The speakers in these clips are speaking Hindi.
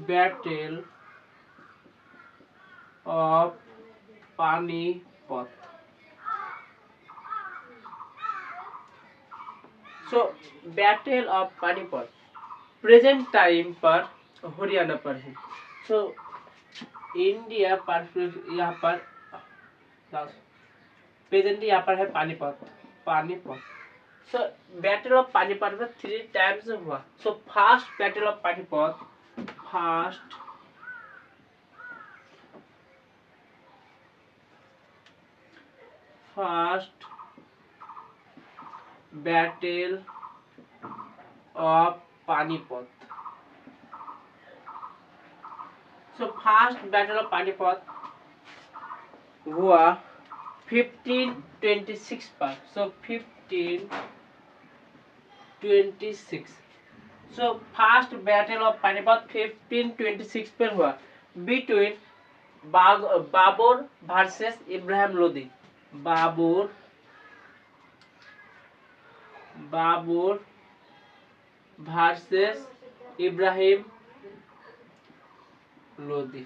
Battle of Panipat. So battle of Panipat present time पर हरियाणा पर है। सो इंडिया पर यहाँ पर प्रेजेंट यहाँ पर है Panipat. So battle of Panipat में 3 टाइम्स हुआ। So first battle of Panipat, first battle of Panipat. So first battle of Panipat हुआ 1526 पर। So 1526। So first battle of Panipat 1526 पर हुआ between Babar versus Ibrahim Lodi. Babar versus Ibrahim Lodi.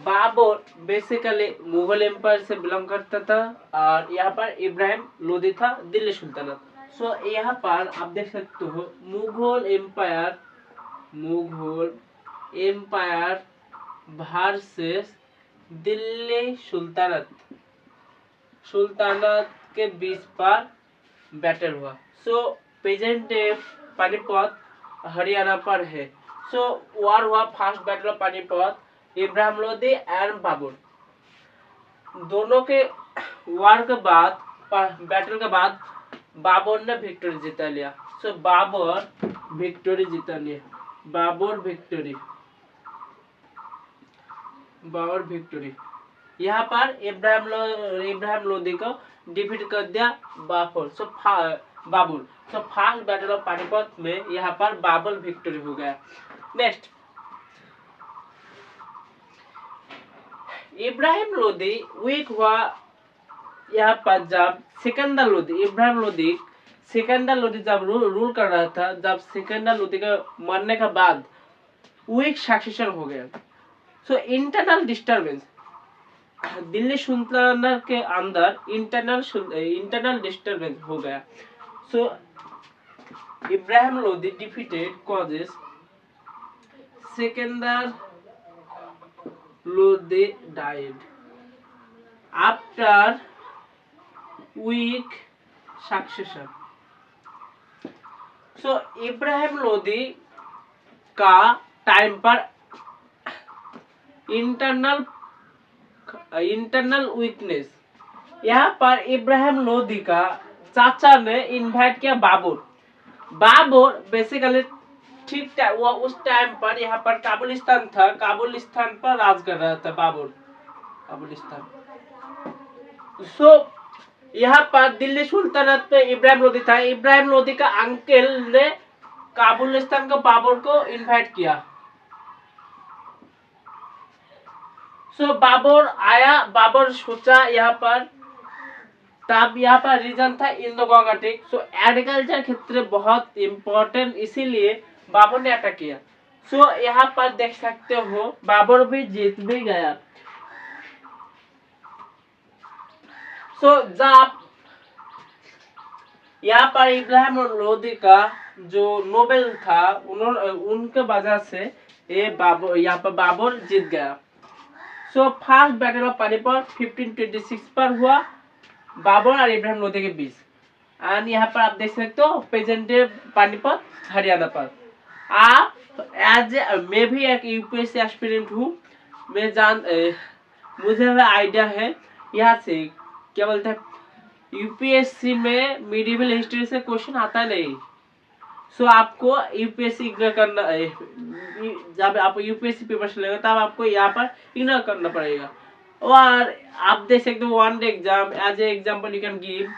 Babar basically Mughal empire से बिलोंग करता था और यहाँ पर इब्राहिम लोदी था दिल्ली सुल्तानत। सो यहाँ पर आप देख सकते हो मुगल एम्पायर वर्सेस दिल्ली सुल्तानत के बीच पर बैटल हुआ। So present day Panipat Haryana पर है। सो वार हुआ first battle of Panipat, Ibrahim Lodi and Babar. दोनों के वार के बाद, बैटल के बाद बाबर ने विक्टोरी जीता लिया। सो बाबर विक्टोरी जीता लिया। बाबर विक्टोरी। यहाँ पर इब्राहिम लोदी को डिफीट कर दिया Babar. So first battle of Panipat में यहाँ पर बाबर विक्टोरी हो गया। नेक्स्ट, इब्राहिम लोदी वीक हुआ यहाँ पर जब इब्राहिम सिकंदर लोदी जब रूल कर रहा था, जब सिकंदर लोदी के मरने के बाद वीक सक्सेशन हो गया। सो इंटरनल डिस्टर्बेंस, दिल्ली सुल्तानत के अंदर इंटरनल डिस्टर्बेंस हो गया। So Ibrahim Lodi defeated causes Sikandar Lodi died after weak succession। So Ibrahim Lodi का टाइम पर इंटरनल वीकनेस, यहाँ पर इब्राहिम लोदी का चाचा ने इनवाइट किया बाबर बेसिकली ठीक था, वो उस टाइम पर यहाँ पर काबुलिस्तान पर राज कर रहा था काबुलिस्तान। सो यहाँ पर दिल्ली सुल्तानत में इब्राहिम लोदी था। इब्राहिम लोदी का अंकल ने काबुलिस्तान को बाबर को इनवाइट किया। सो बाबर आया, बाबर सोचा यहाँ पर, तब यहाँ पर रीजन था इंडो गंगाटिक। सो एग्रीकल्चर क्षेत्र बहुत इम्पोर्टेंट, इसीलिए बाबर ने अटैक किया। सो यहाँ पर देख सकते हो बाबर भी जीत भी गया। सो जब यहाँ पर इब्राहिम लोदी का जो नोबेल था उनके वजह से यहाँ पर बाबर जीत गया। सो फर्स्ट बैटल ऑफ पानीपत 1526 पर हुआ बाबर और इब्राहिम लोदी के बीच। एंड यहाँ पर आप देख सकते हो प्रेजेंट डे पानीपत हरियाणा पर। आप मैं भी एक यूपीएससी एस्पिरेंट हूँ, मुझे आइडिया है यहाँ से क्या बोलते हैं, यूपीएससी में मिडिवल हिस्ट्री से क्वेश्चन आता नहीं। सो आपको यूपीएससी इग्नोर करना, जब आप यूपीएससी पेपर से लेंगे तब आपको यहाँ पर इग्नोर करना पड़ेगा। और आप देख सकते हो one day exam, as a example you can give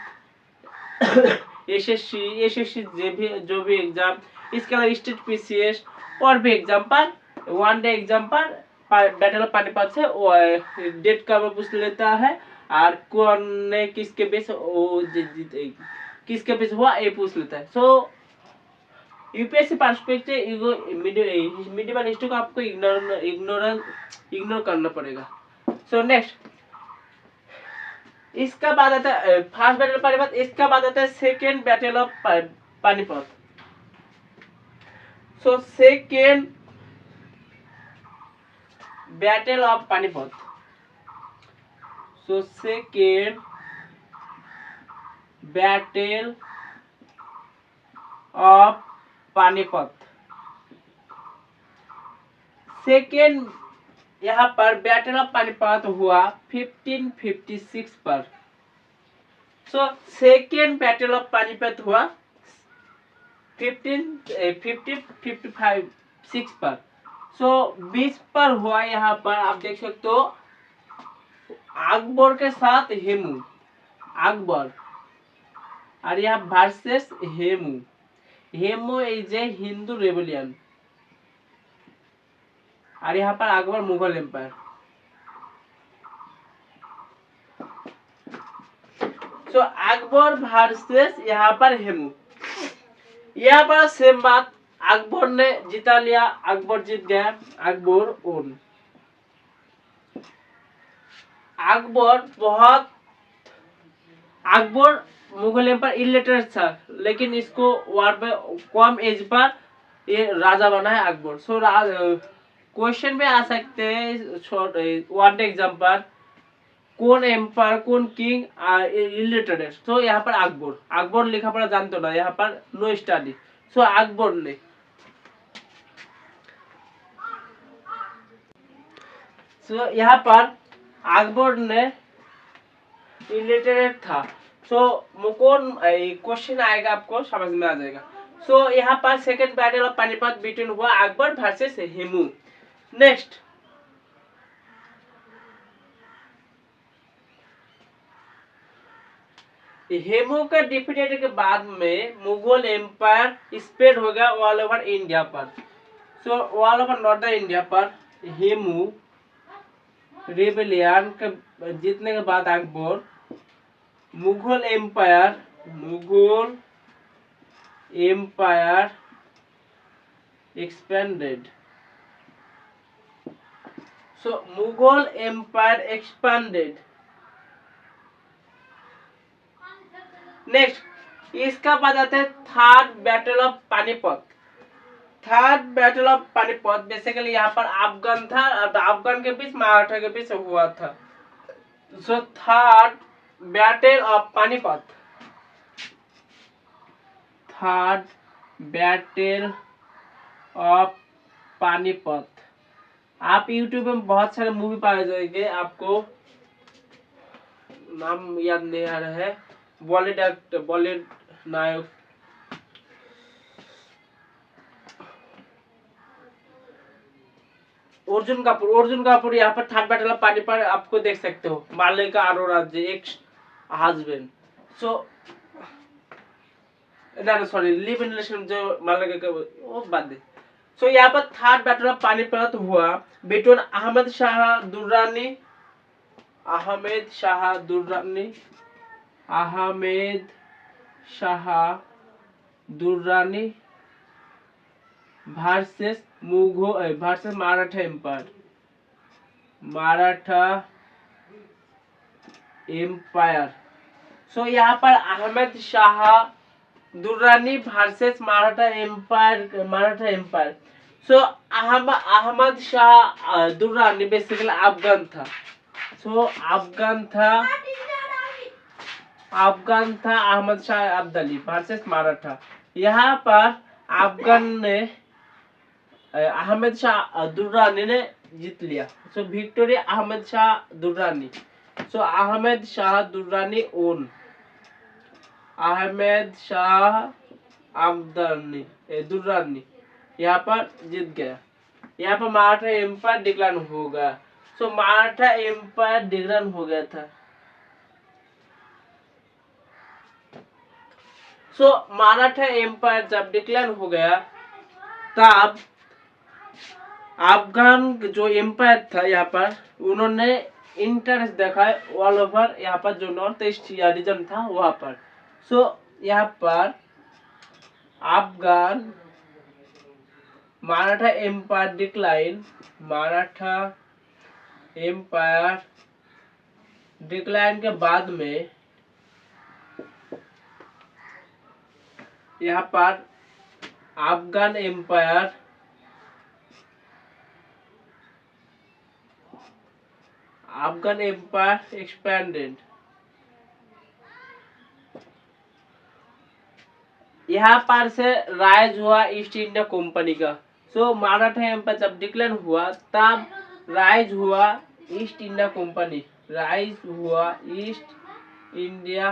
SSC जो भी एग्जाम, इसके अलावा स्टेट पीसीएस और भी एग्जाम पर वन डे एग्जाम पर बैटल ऑफ पानीपत से डेट का पूछ लेता है और कौन ने किसके बेस हुआ ये पूछ लेता है। सो यूपीएससी पर्सपेक्टिव मिडिवल हिस्ट्री को आपको इग्नोर करना पड़ेगा। सो नेक्स्ट, इसका बाद आता है फर्स्ट बैटल ऑफ पानीपत, इसका बाद आता है second battle of Panipat. So second battle of Panipat, so second battle of Panipat, second यहाँ पर बैटल ऑफ पानीपत हुआ 1556 पर। So second battle of Panipat हुआ 1556 पर। सो 20 पर हुआ, यहाँ पर आप देख सकते हो अकबर के साथ हेमू, अकबर और यहाँ versus Hemu. Hemu is a Hindu rebellion और यहाँ पर अकबर मुगल एम्पायर। सो अकबर वर्सेस यहाँ पर हेमू, यहाँ पर सेम बात, अकबर ने जिता लिया, अकबर जीत गया, Akbar won. Akbar Mughal empire illiterate था, लेकिन इसको वार में कम एज पर ये राजा बना है अकबर। सो क्वेश्चन में आ सकते हैं वन एग्जाम पर, कौन एम्पायर कौन किंग इलिटरेट। तो यहाँ पर अकबर लिखा पढ़ा जानते ना, यहाँ पर नो स्टडी। सो अकबर ने, सो यहाँ पर अकबर ने इलिटरेट था। सो कौन क्वेश्चन आएगा आपको समझ में आ जाएगा। सो यहाँ पर second battle of Panipat between हुआ अकबर वर्सेस हेमू। नेक्स्ट, हेमू का डिफीटेड के बाद में मुगल एम्पायर स्प्रेड हो गया ऑल ओवर इंडिया पर। So all over northern India पर हेमू रेबेलियन के जीतने के बाद अकबर मुगल एम्पायर एक्सपेंडेड। सो मुगल एम्पायर एक्सपेंडेड। नेक्स्ट, इसका बाद आता है third battle of Panipat. Third battle of Panipat basically यहाँ पर अफगान था, अफगान के बीच मराठा के बीच हुआ था। So third battle of Panipat, third battle of Panipat. आप यूट्यूब में बहुत सारे मूवी पाए जाएंगे, आपको नाम याद नहीं आ रहा है, बॉलीवुड नायक अर्जुन कपूर यहाँ पर थर्ड बैटल ऑफ पानीपत आपको देख सकते हो, मालिका अरोड़ा जी एक हस्बैंड। सो ना सॉरी, लिव इन रिलेशन जो मालिका का वो बात दे। सो यहाँ पर थर्ड बैटल ऑफ पानीपत हुआ between Ahmad Shah Durrani versus Maratha empire. So यहाँ पर Ahmad Shah Durrani versus Maratha empire. So Ahmad Shah Durrani basically Afghan था। सो अफगान था अहमद शाह अब्दाली वर्सेस मराठा। यहाँ पर अफगान ने अहमद शाह दुर्रानी ने जीत लिया। सो विक्टोरी अहमद शाह दुर्रानी। सो अहमद शाह दुर्रानी ओन, अहमद शाह अब्दाली दुर्रानी यहाँ पर जीत गया। यहाँ पर मराठा एम्पायर डिक्लाइन हो गया। सो मराठा एम्पायर डिक्लाइन हो गया था। सो मराठा एम्पायर जब डिक्लाइन हो गया, तब अफगान जो एम्पायर था यहाँ पर उन्होंने इंटरेस्ट दिखाया ऑल ओवर यहाँ पर जो नॉर्थ ईस्ट रीजन था वहां पर। सो यहाँ पर Afghan Maratha empire decline, Maratha empire decline के बाद में यहाँ पर अफगान एम्पायर एक्सपेंडेड। यहाँ पर से राइज हुआ ईस्ट इंडिया कंपनी का। सो मराठा एम्पायर जब डिक्लाइन हुआ तब राइज हुआ ईस्ट इंडिया कंपनी, राइज हुआ east India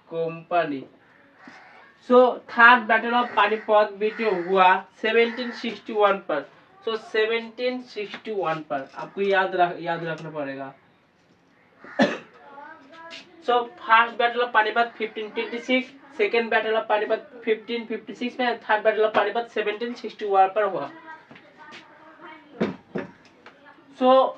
company. So third battle of Panipat भी हुआ 1761 पर। सो 1761 पर आपको याद रखना पड़ेगा। सो first battle of Panipat 1526, second battle of Panipat 1556 में, थर्ड बैटल ऑफ पानीपत 1761 पर हुआ। So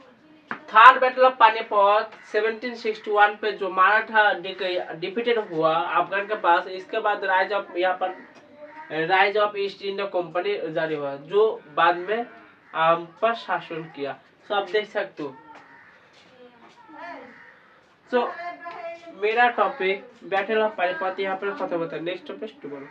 third battle of Panipat 1761 पे जो मराठा डिफीटेड हुआ अफगान के पास, इसके बाद rise of east India company जारी हुआ जो बाद में आम पर शासन किया। सो आप देख सकते हो। सो मेरा टॉपिक बैटल ऑफ पानीपत यहाँ पर खत्म होता है। नेक्स्ट टॉपिक बोलो।